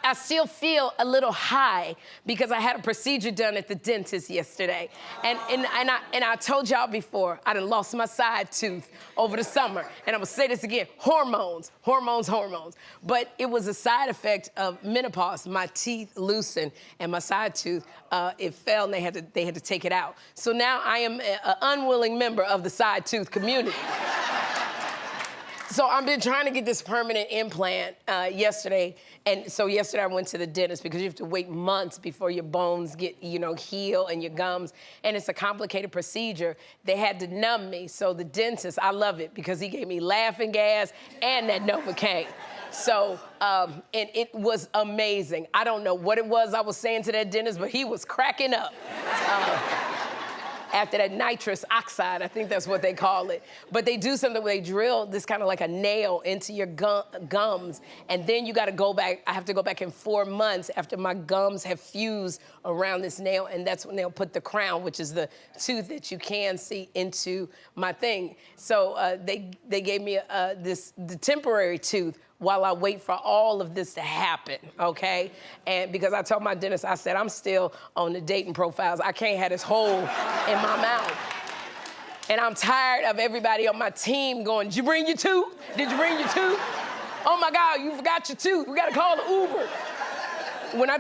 I still feel a little high because I had a procedure done at the dentist yesterday. And I told y'all before, I done lost my side tooth over the summer. And I'm gonna say this again, hormones. But it was a side effect of menopause. My teeth loosened and my side tooth, it fell and they had to take it out. So now I am an unwilling member of the side tooth community. So I've been trying to get this permanent implant yesterday. And so yesterday I went to the dentist because you have to wait months before your bones get, heal and your gums. And it's a complicated procedure. They had to numb me. So the dentist, I love it because he gave me laughing gas and that Novocaine. So, and it was amazing. I don't know what it was I was saying to that dentist, but he was cracking up. After that nitrous oxide, I think that's what they call it. But they do something where they drill this kind of like a nail into your gums, and then you gotta go back. I have to go back in 4 months after my gums have fused around this nail, and that's when they'll put the crown, which is the tooth that you can see, into my thing. So they gave me the temporary tooth while I wait for all of this to happen, okay? And because I told my dentist, I said, I'm still on the dating profiles. I can't have this hole in my mouth. And I'm tired of everybody on my team going, did you bring your tooth? Did you bring your tooth? Oh my God, you forgot your tooth. We gotta call the Uber. When I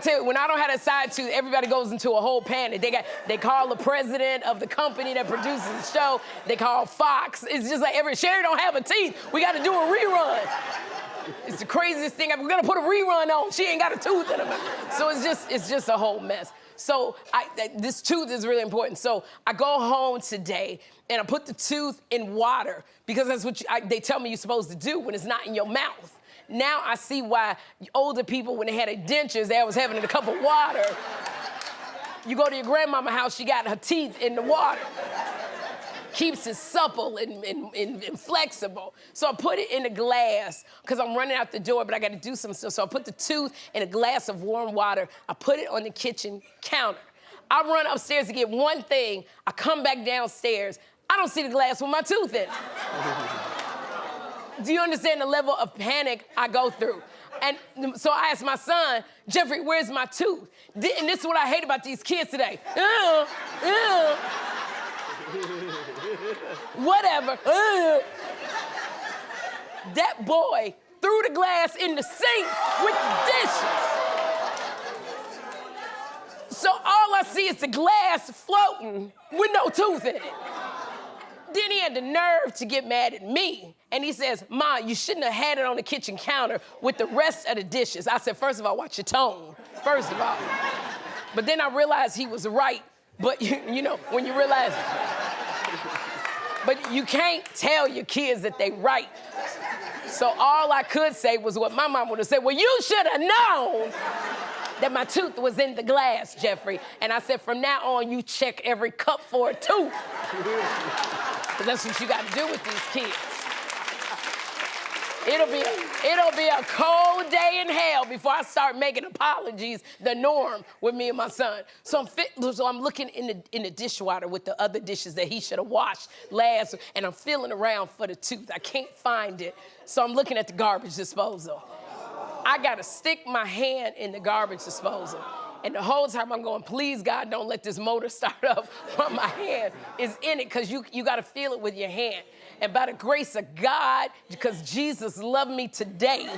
don't have a side tooth, everybody goes into a whole panic. They call the president of the company that produces the show. They call Fox. It's just like Sherri don't have a teeth. We gotta do a rerun. It's the craziest thing. We're gonna put a rerun on. She ain't got a tooth in her mouth. So it's just a whole mess. So this tooth is really important. So I go home today and I put the tooth in water because that's what they tell me you're supposed to do when it's not in your mouth. Now I see why older people, when they had their dentures, they was having a cup of water. You go to your grandmama's house, she got her teeth in the water. Keeps it supple and flexible. So I put it in a glass, because I'm running out the door, but I gotta do some stuff. So I put the tooth in a glass of warm water. I put it on the kitchen counter. I run upstairs to get one thing. I come back downstairs. I don't see the glass with my tooth in it. Do you understand the level of panic I go through? And so I asked my son, Jeffrey, where's my tooth? And this is what I hate about these kids today. Whatever. That boy threw the glass in the sink with the dishes. So all I see is the glass floating with no tooth in it. Then he had the nerve to get mad at me. And he says, Ma, you shouldn't have had it on the kitchen counter with the rest of the dishes. I said, first of all, watch your tone, first of all. But then I realized he was right. But you know, when you realize, but you can't tell your kids that they right. So all I could say was what my mom would have said, well, you should have known that my tooth was in the glass, Jeffrey. And I said, from now on, you check every cup for a tooth. Because that's what you got to do with these kids. It'll be a cold day in hell before I start making apologies the norm with me and my son. So I'm looking in the dishwater with the other dishes that he should have washed last, and I'm feeling around for the tooth. I can't find it. So I'm looking at the garbage disposal. I gotta stick my hand in the garbage disposal. And the whole time I'm going, please, God, don't let this motor start up while my hand is in it, because you gotta feel it with your hand. And by the grace of God, because Jesus loved me today,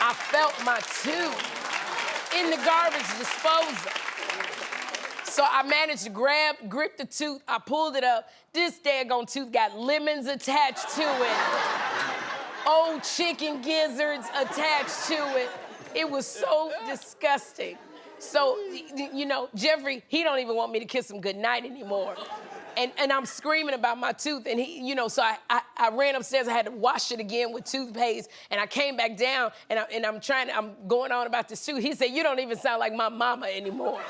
I felt my tooth in the garbage disposal. So I managed to grip the tooth, I pulled it up. This daggone tooth got lemons attached to it. Old chicken gizzards attached to it. It was so disgusting. So, you know, Jeffrey, he don't even want me to kiss him goodnight anymore. And I'm screaming about my tooth, and he, you know, so I ran upstairs. I had to wash it again with toothpaste, and I came back down, and I'm going on about this tooth. He said, you don't even sound like my mama anymore.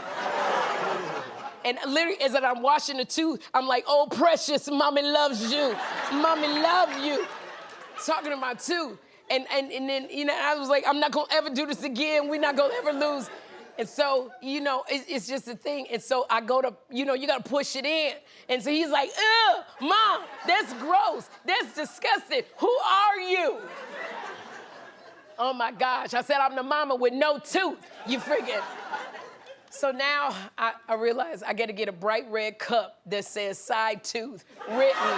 And literally, as I'm washing the tooth, I'm like, oh, precious, mommy loves you. Mommy love you. Talking to my tooth. And then, you know, I was like, I'm not gonna ever do this again. We're not gonna ever lose. And so, you know, it's just a thing. And so I go to, you know, you gotta push it in. And so he's like, ugh, Mom, that's gross. That's disgusting. Who are you? Oh my gosh, I said I'm the mama with no tooth. You friggin'. So now I realize I gotta get a bright red cup that says side tooth written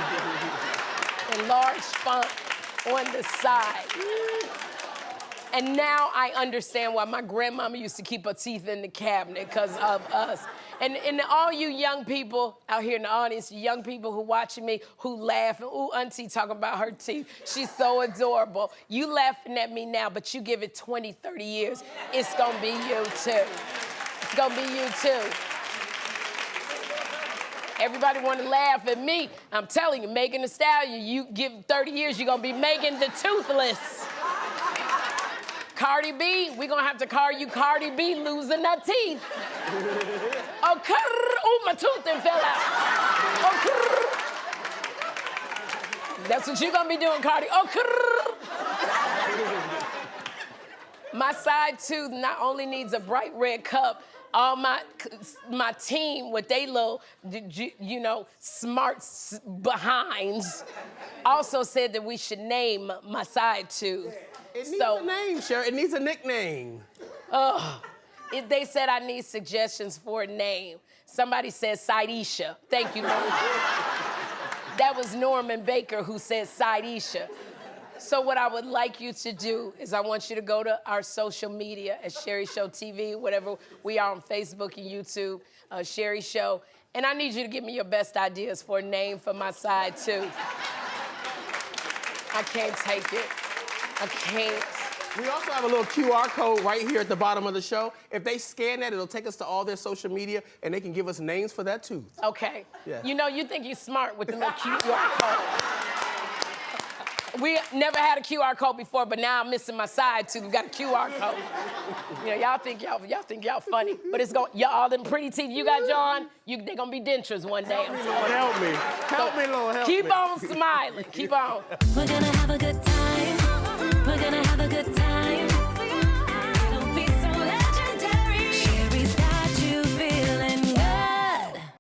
in large font on the side. And now I understand why my grandmama used to keep her teeth in the cabinet, because of us. And all you young people out here in the audience, you young people who watching me, who laugh, and ooh, auntie talking about her teeth. She's so adorable. You laughing at me now, but you give it 20, 30 years, it's gonna be you too. It's gonna be you too. Everybody wanna laugh at me. I'm telling you, Megan Thee Stallion, you give 30 years, you're gonna be Megan the Toothless. Cardi B, we're gonna have to call you Cardi B losing her teeth. Oh, ooh, my tooth then fell out. Oh, that's what you're gonna be doing, Cardi. Oh, my side tooth not only needs a bright red cup, all my team with they little, you know, smart behinds also said that we should name my side tooth. It needs a name, Sherri. It needs a nickname. They said I need suggestions for a name. Somebody said Sidesha. Thank you, Norman. That was Norman Baker who said Sidesha. So what I would like you to do is I want you to go to our social media at Sherri Show TV, whatever we are on Facebook and YouTube, Sherri Show. And I need you to give me your best ideas for a name for my side tooth. I can't take it. I can't. We also have a little QR code right here at the bottom of the show. If they scan that, it'll take us to all their social media, and they can give us names for that tooth. Okay. Yeah. You know, you think you're smart with the little QR code. We never had a QR code before, but now I'm missing my side tooth. We got a QR code. You know, y'all think y'all funny, but it's going, y'all them pretty teeth you got, John, they gonna be dentures one day. Help me, Lord, help me. Help me, Lord, help me. Keep on smiling. Keep on. We're gonna have a good time. We're gonna have a good time.